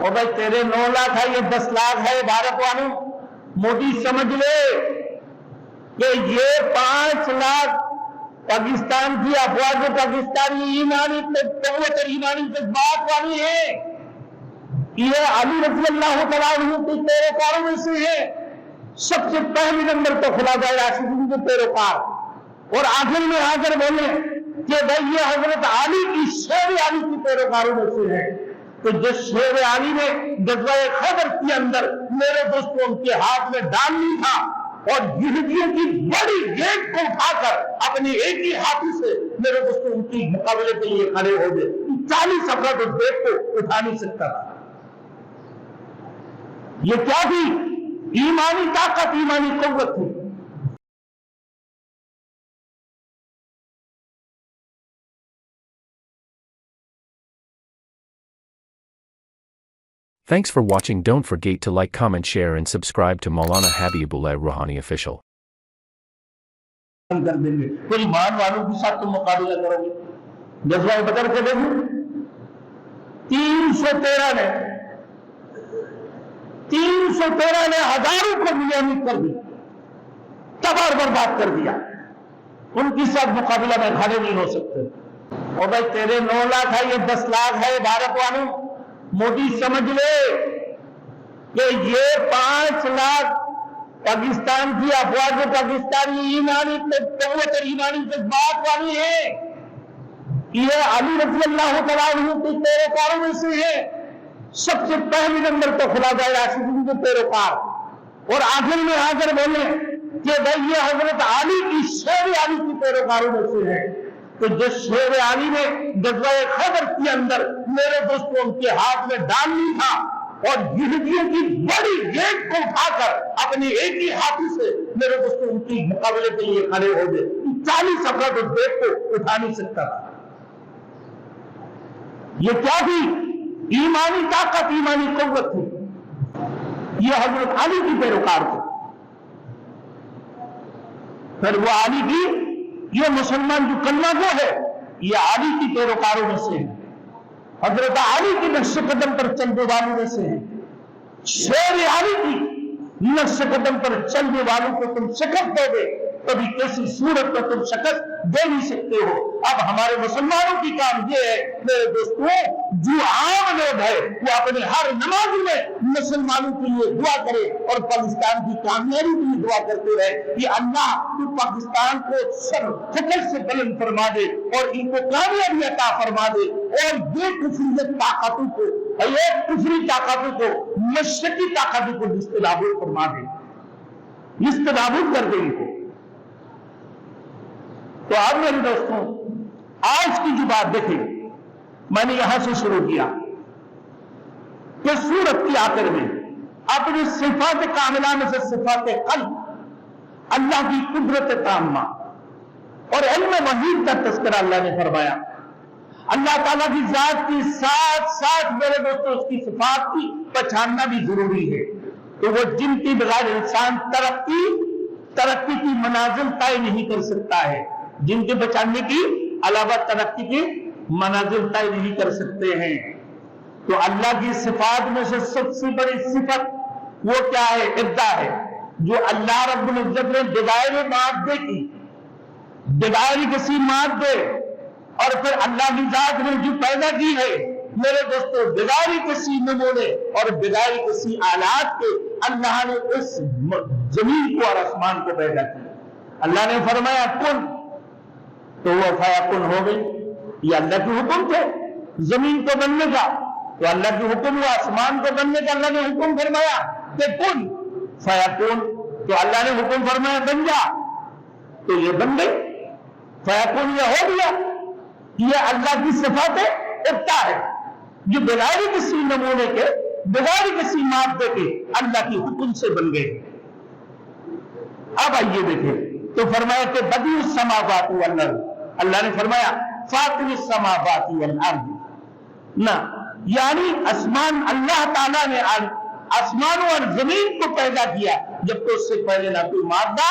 اور بھائی تیرے 9 لاکھ ہے، یہ 10 لاکھ ہے بھارت والوں، مودی سمجھ لے کہ یہ 5 لاکھ پاکستان کی افواج پاکستانی ایمانی قوت اور ایمانی جذبات والی ہیں، یہ علی رضی اللہ تعالیٰ عنہ کے پیروکاروں میں سے ہے۔ سب سے پہلے نمبر تو خلفائے راشدین کے پیروکار، اور آخر میں آ کر بولے کہ بھائی یہ حضرت علی کی شیر علی کی پیروکاروں میں سے ہے۔ تو جس شیر علی نے غزوہ خیبر کے اندر میرے دوستوں ان کے ہاتھ میں ڈالنی تھا اور یہودیوں کی بڑی گیٹ کو اٹھا کر اپنے ایک ہی ہاتھ سے میرے دوستوں ان کی مقابلے کے لیے کھڑے ہو گئے، 40 افراد اس گیٹ کو اٹھا نہیں سکتا تھا۔ یہ کیا تھی؟ ایمانی طاقت، ایمانی قوت تھی۔ Thanks for watching. Don't forget to like, comment, share and subscribe to Maulana Habibullah Rouhani Official. کر دیں گے کوئی ایمان والوں کے ساتھ تم مقابلہ کرو گے۔ غزوہ بدر کے دیکھو 313 نے ہزاروں کو نیامی کر دی، تباہ برباد کر دیا، ان کے ساتھ مقابلہ میں کھڑے نہیں ہو سکتے۔ اور بھائی تیرے 9 لاکھ ہے، یہ 10 لاکھ ہے بھارت والوں، مودی سمجھ لے کہ یہ 5 لاکھ پاکستان کی افواج پاکستانی ایمانی قوت اور ایمانی جذبات والی ہیں، یہ علی رضی اللہ تعالیٰ عنہ کے پیروکاروں میں سے ہے۔ سب سے پہلے نمبر تو خلفائے راشدین کے پیروکار، اور آخر میں آ کر بولے کہ بھائی یہ حضرت علی کی شیر علی کی پیروکاروں میں سے ہے۔ تو جس شیر علی نے غزوہ خیبر کے اندر میرے دوستوں ان کے ہاتھ میں ڈالنی تھا اور یہودیوں کی بڑی گیٹ کو اٹھا کر اپنے ایک ہی ہاتھ سے میرے دوستوں ان کی مقابلے کے لیے کھڑے ہو گئے، 40 افراد اس گیٹ کو اٹھا نہیں سکتا تھا۔ یہ کیا تھی؟ ایمانی طاقت، ایمانی قوت تھی۔ یہ حضرت علی کی پیروکار تھے۔ پھر وہ علی کی، یہ مسلمان جو کلمہ گو ہے یہ علی کی پیروکاروں میں سے ہے، حضرت علی کی نقش قدم پر چلنے والوں میں سے ہے۔ شیر علی کی نقش قدم پر چلنے والوں کو تم شکست دو گے، کبھی کیسی صورت میں تم شکست دے نہیں سکتے ہو۔ اب ہمارے مسلمانوں کی کام یہ ہے میرے دوستوں، جو عام لوگ ہے وہ اپنے ہر نماز میں مسلمانوں کے لیے دعا کرے اور پاکستان کی کامیابی کے لیے دعا کرتے رہے کہ اللہ تو پاکستان کو سر فکر سے بلند فرما دے اور ان کو کامیابی عطا فرما دے، اور یہ کفریت طاقتوں کو، یہ کفری طاقتوں کو، مشرقی طاقتوں کو نابود فرما دے، نابود کر دے ان کو۔ تو اب میرے دوستوں آج کی جو بات دیکھیں، میں نے یہاں سے شروع کیا کہ سورت کی آخر میں اپنی صفات کاملہ میں سے صفات قلب، اللہ کی قدرت تامہ اور علم وحید کا تذکرہ اللہ نے فرمایا۔ اللہ تعالیٰ کی ذات کی ساتھ میرے دوستوں اس کی صفات کی پہچاننا بھی ضروری ہے۔ تو وہ جن کی بغیر انسان ترقی کی منازل طے نہیں کر سکتا ہے، جن کے بچانے کی علاوہ ترقی کی منازل طے نہیں کر سکتے ہیں۔ تو اللہ کی صفات میں سے سب سے بڑی صفت وہ کیا ہے؟ ابدا ہے، جو اللہ رب العزت نے بغیر مادے کی، بغیر کسی مادے، اور پھر اللہ کی ذات نے جو پیدا کی ہے میرے دوستوں بغیر کسی نمونے اور بغیر کسی آلات کے، اللہ نے اس زمین کو اور آسمان کو پیدا کیا۔ اللہ نے فرمایا کن، تو وہ فیکن ہو گئی۔ یہ اللہ کے حکم تھے زمین کو بننے کا، تو اللہ کے حکم ہوا، آسمان کو بننے کا اللہ نے حکم فرمایا کہ کن فیکن، تو اللہ نے حکم فرمایا بن جا، تو یہ بن گئی، فیکن یہ ہو گیا۔ یہ اللہ کی صفات ابدا ہے، جو بغیر کسی نمونے کے، بغیر کسی مادے کے اللہ کی حکم سے بن گئے۔ اب آئیے دیکھیں، تو فرمایا کہ بدیع السماوات والارض، اللہ نے فرمایا فاطر السماوات والارض، نہ یعنی آسمان، اللہ تعالیٰ نے آسمانوں اور زمین کو پیدا کیا جب تو اس سے پہلے نہ کوئی مادہ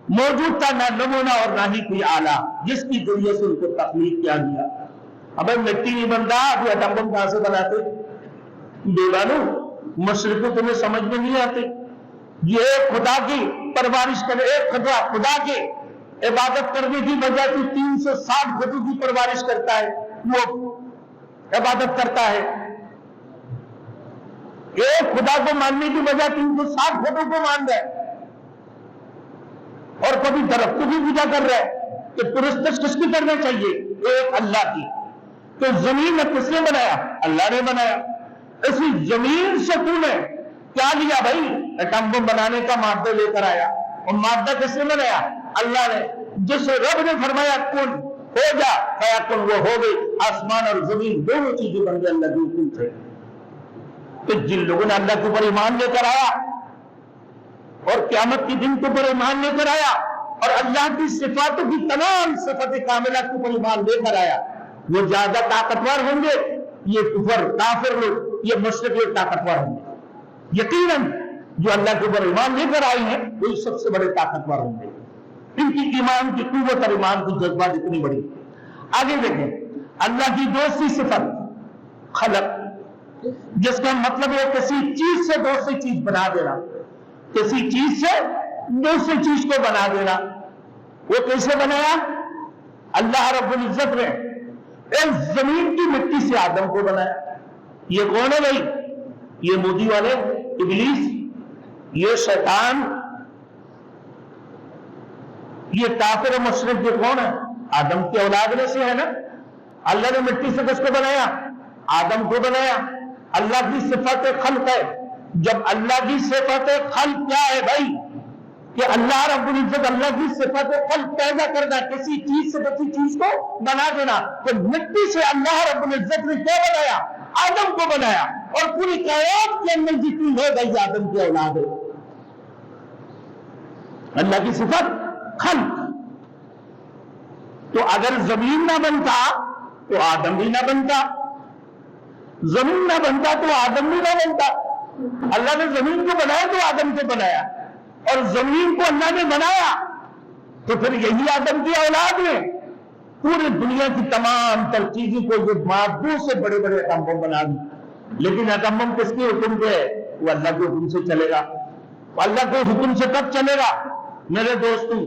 موجود تھا، نہ نمونہ اور نہ ہی کوئی آلہ جس کی ذریعے سے ان کو تخلیق کیا گیا۔ اب مٹی نہیں بنتا، ابھی ایٹم بم کہاں سے بناتے؟ बेवानो, मशरक़ तुम्हें समझ में नहीं आते। ये खुदा की परवरिश करे, एक खुदा की इबादत करने की वजह से 360 खुदों की परवरिश करता है, वो इबादत करता है। एक खुदा को मानने की वजह 360 खुदों को मान रहा है, और कभी दरख्तों की पूजा कर रहा है। तो पुरस्तर किसकी करना चाहिए? एक अल्लाह की। तो जमीन ने किसने बनाया? अल्लाह ने बनाया। इसी जमीन से तूने क्या लिया भाई? एटम बम बनाने का मादा लेकर आया, और मादा किसने बनाया? अल्लाह ने। जिस रब ने फरमाया कुन हो जा, कया कुन, वो हो गई। आसमान और जमीन दोनों चीजें बन गई अल्लाह के हुक्म से। तो जिन लोगों ने अल्लाह के ऊपर ईमान लेकर आया और क़यामत के दिन के ऊपर ईमान लेकर आया और अल्लाह की सिफातों की तमाम सिफात कामिला के ऊपर ईमान लेकर आया, वो ज्यादा ताकतवर होंगे। ये कुफर काफिर लोग, ये मुश्रिक लोग ताकतवर होंगे। यकीनन जो अल्लाह के ऊपर ईमान लेकर आए हैं वही सबसे बड़े ताकतवर होंगे। इनकी ईमान की कुव्वत और ईमान की जज्बात इतनी बड़ी। आगे देखें, अल्लाह की दूसरी सिफत खलक, जिसका मतलब है किसी चीज से दूसरी चीज बना देना, किसी चीज से दूसरी चीज को बना देना। वो कैसे बनाया? अल्लाह रब्बुल इज्जत ने इस जमीन की मिट्टी से आदम को बनाया। ये कौन है भाई? ये मोदी वाले, इब्लीस, ये शैतान, ये काफिर मुशरिक, ये कौन है? आदम की औलाद में से है ना। अल्लाह ने मिट्टी से किसको बनाया? आदम को बनाया। अल्लाह की सिफत खल्क है। जब अल्लाह की सिफत खल्क क्या है भाई? कि अल्लाह रब्बुल इज्जत, अल्लाह की सिफत खल्क पैदा करना, किसी चीज से किसी चीज को बना देना। तो मिट्टी से अल्लाह रब्बुल इज्जत ने क्या बनाया? आदम को बनाया। और पूरी कायनात के अंदर जितनी है भाई आदम की औलाद है। अल्लाह की सिफत खल्क। तो अगर जमीन ना बनता तो आदम भी ना बनता, जमीन ना बनता तो आदम भी ना बनता। अल्लाह ने जमीन को बनाया तो आदम को बनाया, और जमीन को अल्लाह ने बनाया तो फिर यही आदम की औलाद ने पूरी दुनिया की तमाम तर चीजों को ये मादों से बड़े बड़े एटम बम बना दी। लेकिन एटम बम किसके हुक्म पे है? वो अल्लाह के हुक्म से चलेगा। अल्लाह के हुक्म से कब चलेगा? मेरे दोस्तों,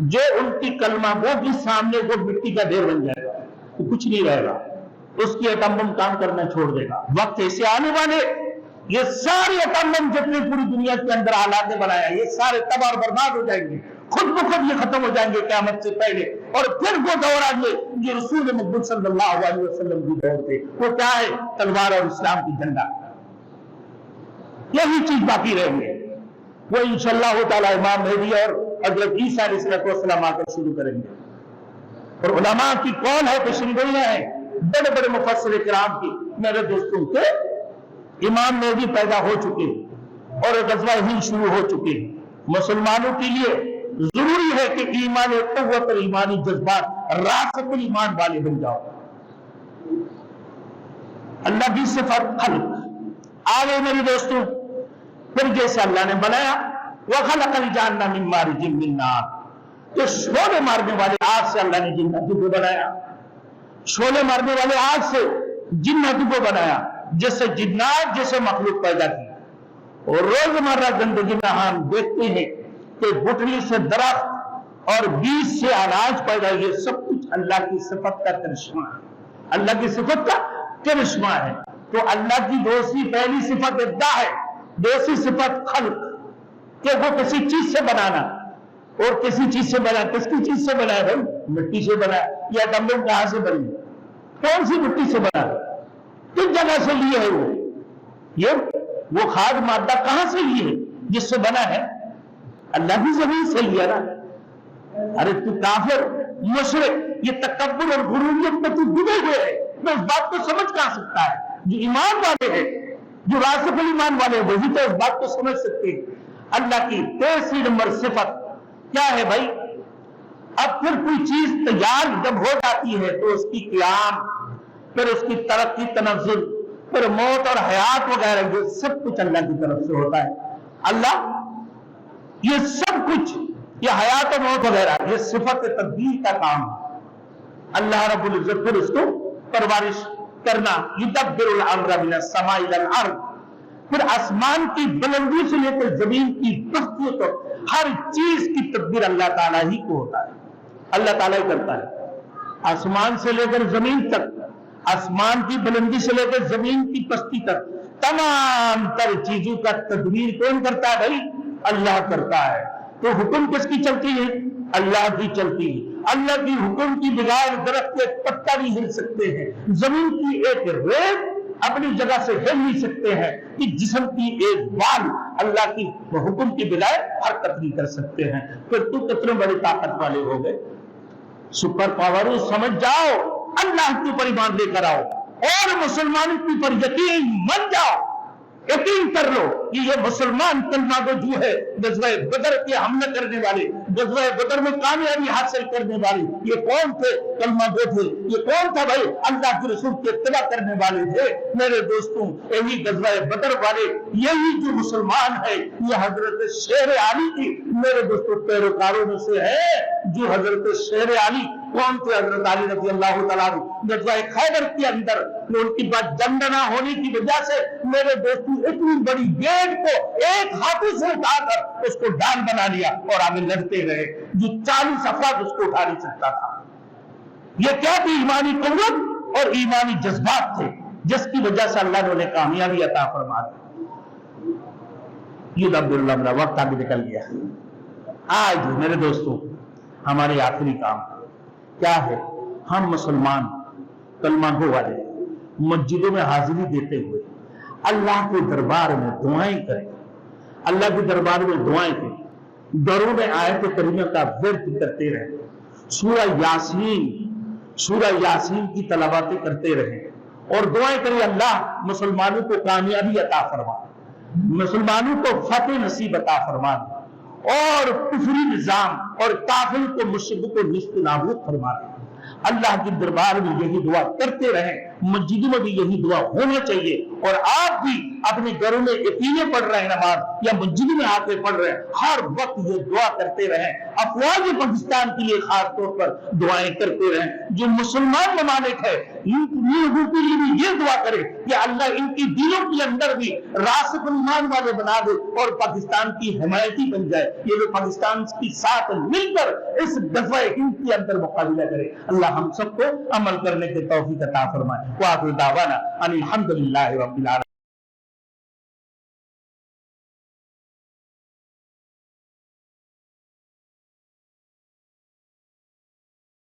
जो उनकी कलमा गो की सामने को मिट्टी का ढेर बन जाएगा तो कुछ नहीं रहेगा, उसकी एटम बम काम करना छोड़ देगा। वक्त ऐसे आने वाले, ये सारे एटम बम जितने पूरी दुनिया के अंदर हालात ने बनाया, ये सारे तबाह और बर्बाद हो जाएंगे, खुद ब खुद ये खत्म हो जाएंगे क़यामत से पहले। और फिर वो दौर आएंगे जो रसूल मुहम्मद सल्लल्लाहु अलैहि वसल्लम की दौर थे। वो क्या है? तलवार और इस्लाम की झंडा। यही चीज बाकी रहेंगे। वो इंशाअल्लाह ताला इमाम मेहदी और हज़रत ईसा अलैहिस्सलाम आकर शुरू करेंगे। और उलमा की कौन है? पेशेंगोइयां है बड़े बड़े मुफस्सिर किराम की। मेरे दोस्तों के इमाम मेहदी पैदा हो चुके और गज़वा हिंद शुरू हो चुके। मुसलमानों के लिए जरूरी है कि ईमान क़ुव्वत और ईमानी जज्बात रासिख़ुल ईमान वाले बन जाओ। अल्लाह की सिफत खल्क। आगे मेरे दोस्तों, फिर जैसे अल्लाह ने बनाया वख़लक़ल जान्ना मिन मारिजिम मिन नार, तो शोले मारने वाले आग से अल्लाह ने जिन्नातों को बनाया। शोले मारने वाले आग से जिन्नातों को बनाया, जैसे जिन्नात जैसे मखलूक पैदा की। और रोजमर्रा जिंदगी में हम देखते हैं कि गुठली से दरख्त और बीज से अनाज पैदा, ये सब कुछ अल्लाह की सिफत का करिश्मा है। अल्लाह की सिफत का करिश्मा है। तो अल्लाह की दूसरी पहली सिफत इब्दा है, दूसरी सिफत खल्क, कि वो किसी चीज से बनाना। और किसी चीज से बना, किसकी चीज से बनाया भाई? मिट्टी से बनाया। यह एटम बम कहां से बनी? कौन सी मिट्टी से बना? किस जगह से लिए है ये वो खाद मादा कहां से लिए है जिससे बना है? अल्लाह की जमीन से लिया ना। अरे तू काफिर मुशरिक, ये तकब्बुर और गुरूरियत में तू डूबे हुए है। मैं इस बात को समझ कहां सकता है? जो ईमान वाले हैं, जो रासिख़ुल ईमान वाले हैं, वही तो इस बात को समझ सकते हैं। अल्लाह की तीसरी नंबर सिफत क्या है भाई? अब फिर कोई चीज तैयार जब हो जाती है तो उसकी क़याम, फिर उसकी तरक्की, तनज़्ज़ुल, फिर मौत और हयात वगैरह, ये सब कुछ अल्लाह की तरफ से होता है। अल्लाह ये सब कुछ, ये हयात और मौत वगैरह, ये सिफत तब्दील का काम है। अल्लाह रब्बुल इज्जत फिर उसको परवरिश करना, युदब्बिरुल अम्रा मिनस समाई इलल अर्द, फिर आसमान की बुलंदी से लेकर जमीन की पस्तियों तक हर चीज की तदबीर अल्लाह ताला ही को होता है, अल्लाह ताला ही करता है। आसमान से लेकर जमीन तक, आसमान की बुलंदी से लेकर जमीन की पस्ती तक तमाम तर चीजों का तदबीर कौन करता है भाई? अल्लाह करता है। तो हुक्म किसकी चलती है? अल्लाह की चलती है। अल्लाह की हुक्म की बगैर दरख्त के एक पत्ता नहीं हिल सकते हैं, जमीन की एक रेत अपनी जगह से हिल नहीं सकते हैं, कि जिस्म की एक बाल अल्लाह की हुक्म के बगैर हरकत नहीं कर सकते हैं। फिर तू कितने बड़े ताकत वाले हो गए, सुपर पावर समझ जाओ, अल्लाह के ऊपर ईमान लेकर आओ और मुसलमानों के ऊपर यकीन मान जाओ, यकीन कर लो कि ये मुसलमान कलमा गो जो है, गज़वा बदर के हमले करने वाले, गज़वा बदर में कामयाबी हासिल करने वाले, ये कौन थे? कलमा गो थे। ये कौन था भाई? अल्लाह के रसूल के इत्तिबा करने वाले थे। मेरे दोस्तों, यही गज़वा बदर वाले, यही जो मुसलमान है, ये हजरत शेर आली की मेरे दोस्तों पैरोकारों में से है। जो हजरत शेर आली कौन थे? हजरत अली रज़ी अल्लाह तआला अन्हु गज़वा खैबर के अंदर उनकी बात जंग न होने की वजह से मेरे दोस्तों इतनी बड़ी गेट को एक हाथों से उठाकर उसको डाल बना लिया और आगे लड़ते रहे, जो 40 अफराद उसको उठा नहीं सकता था। ये क्या थी? ईमानी कुव्वत और ईमानी जज्बात थे, जिसकी वजह से अल्लाह ने उन्हें कामयाबी अता फरमा दी। युदब्बिरुल वक्त आगे निकल गया। आज मेरे दोस्तों हमारे आखिरी काम क्या है? हम मुसलमान कलमा गो वाले मस्जिदों में हाजिरी देते हुए अल्लाह के दरबार में दुआएं करें, अल्लाह के दरबार में दुआएं करें, घरों में आयत करीमा का विर्द करते रहें, सूरह यासीन की तलावतें करते रहें और दुआएं करें अल्लाह मुसलमानों को कामयाबी अता फरमा, मुसलमानों को फतेह नसीब अता फरमा और कुफरी निजाम और काफिर को मुश्रिक को निस्त नाबूद फरमा दे। अल्लाह के दरबार में यही दुआ करते रहें, मस्जिदों में भी यही दुआ होना चाहिए। और आप भी अपने घरों में यकीने पढ़ रहे हैं नमाज या मस्जिद में आके पढ़ रहे हैं, हर वक्त ये दुआ करते रहें। अफवाज पाकिस्तान के लिए खास तौर पर दुआएं करते रहें। जो मुसलमान ममालिक है इन लोगों के लिए भी ये दुआ करें कि अल्लाह इनकी दिलों के अंदर भी रासिख ईमान वाले बना दे और पाकिस्तान की हिमायती बन जाए। ये लोग पाकिस्तान के साथ मिलकर इस गज़वा हिंद के अंदर मुकाबला करें। अल्लाह हम सबको अमल करने के तौफीक अता फरमाए। व आखिर दावाना अनिल हम्दुलिल्लाहि रब्बिल आलमीन।